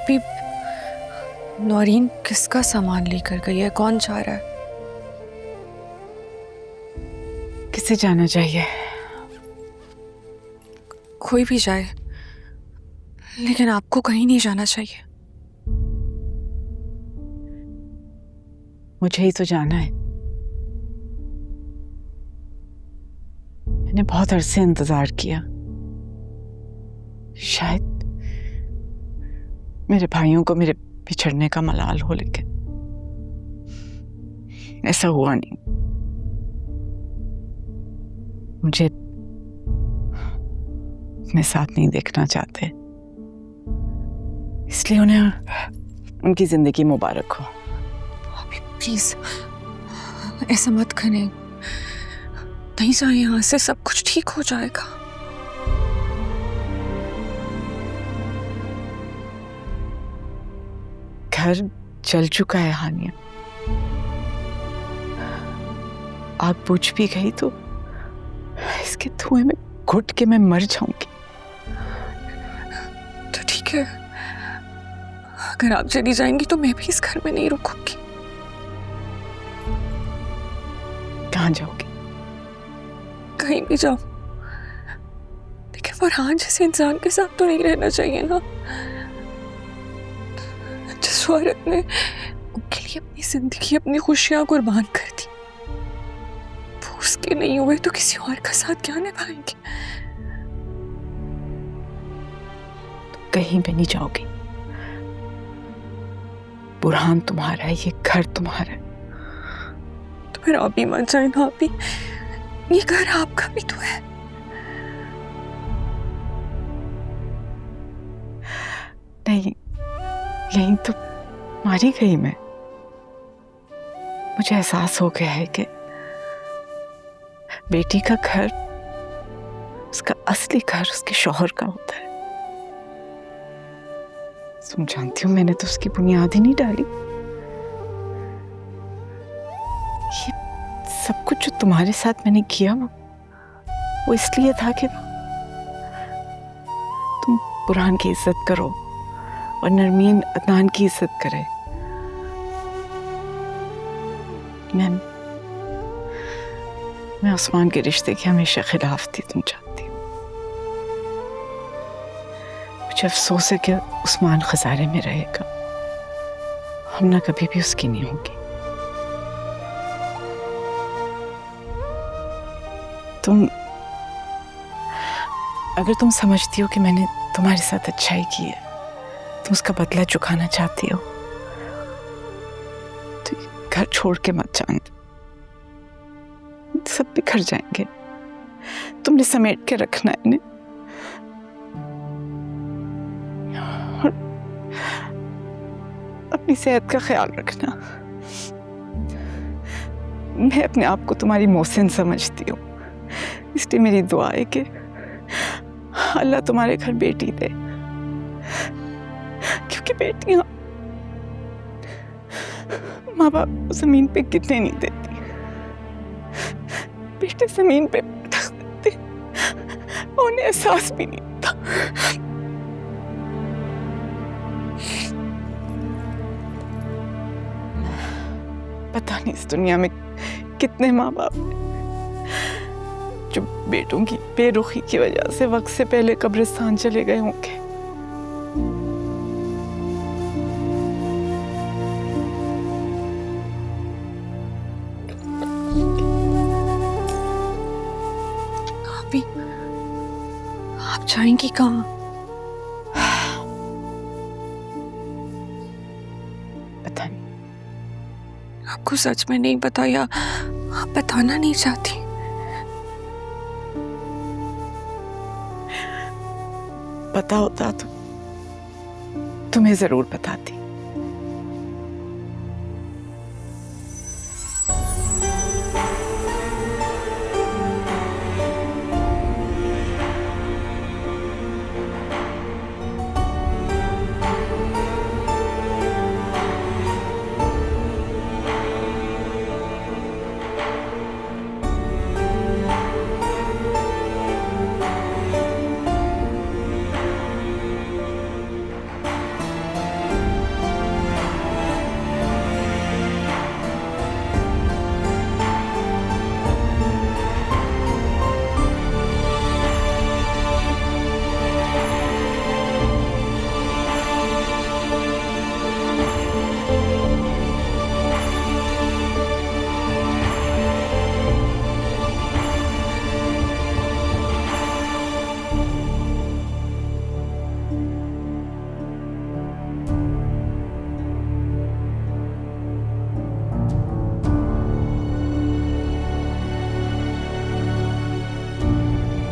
भाभी, नौरीन किसका सामान लेकर गई है? कौन जा रहा है? किसे जाना चाहिए? कोई भी जाए, लेकिन आपको कहीं नहीं जाना चाहिए। मुझे ही तो जाना है। मैंने बहुत अरसे इंतजार किया। शायद मेरे भाइयों को मेरे बिछड़ने का मलाल हो, लेकिन ऐसा हुआ नहीं। मुझे अपने साथ नहीं देखना चाहते, इसलिए उन्हें उनकी जिंदगी मुबारक हो। भाभी प्लीज ऐसा मत करें, नहीं जाए यहाँ से, सब कुछ ठीक हो जाएगा। घर जल चुका है हानिया, आग बुझ भी गई तो इसके धुएं में घुट के मैं मर जाऊंगी। तो ठीक है, अगर आप चली जाएंगी तो मैं भी इस घर में नहीं रुकूंगी। कहाँ जाओगी? कहीं भी जाओ, लेकिन फरहान जैसे इंसान के साथ तो नहीं रहना चाहिए ना, जिस औरत ने उनके लिए अपनी जिंदगी, अपनी खुशियां कुर्बान कर दी, वो उसके नहीं हुए तो किसी और का साथ क्या निभाएंगे? तो कहीं भी नहीं जाओगी। बुरहान तुम्हारा है, ये घर तुम्हारा है। तो फिर आप भी मत जाए ना, आप भी, ये घर आपका भी तो है। नहीं, यहीं तो मारी गई मैं। मुझे एहसास हो गया है कि बेटी का घर, उसका असली घर उसके शौहर का होता है। तुम जानती हो, मैंने तो उसकी बुनियाद ही नहीं डाली। ये सब कुछ जो तुम्हारे साथ मैंने किया वो इसलिए था कि तुम बुरहान की इज्जत करो और नरमीन अदनान की इज्जत करे। मैं उस्मान के रिश्ते के हमेशा खिलाफ थी, तुम जानती हो। मुझे अफसोस है कि उस्मान खसारे में रहेगा, हम ना कभी भी उसकी नहीं होगी। अगर तुम समझती हो कि मैंने तुम्हारे साथ अच्छाई की है, तुम उसका बदला चुकाना चाहती हो, तो घर छोड़ के मत जाना। सब बिखर जाएंगे, तुमने समेट के रखना है इन्हें। और अपनी सेहत का ख्याल रखना। मैं अपने आप को तुम्हारी मोहसिन समझती हूँ, इसलिए मेरी दुआ है कि अल्लाह तुम्हारे घर बेटी दे, क्योंकि बेटियां माँ बाप जमीन पे गिरने नहीं देती, बेटे जमीन पे रख देते, उन्हें एहसास भी नहीं होता। पता नहीं इस दुनिया में कितने माँ बाप हैं जो बेटों की बेरुखी की वजह से वक्त से पहले कब्रिस्तान चले गए होंगे। अभी आप जाएंगी कहाँ? पता नहीं। आपको सच में नहीं पता या आप बताना नहीं चाहती? पता होता तो तुम्हें जरूर बताती।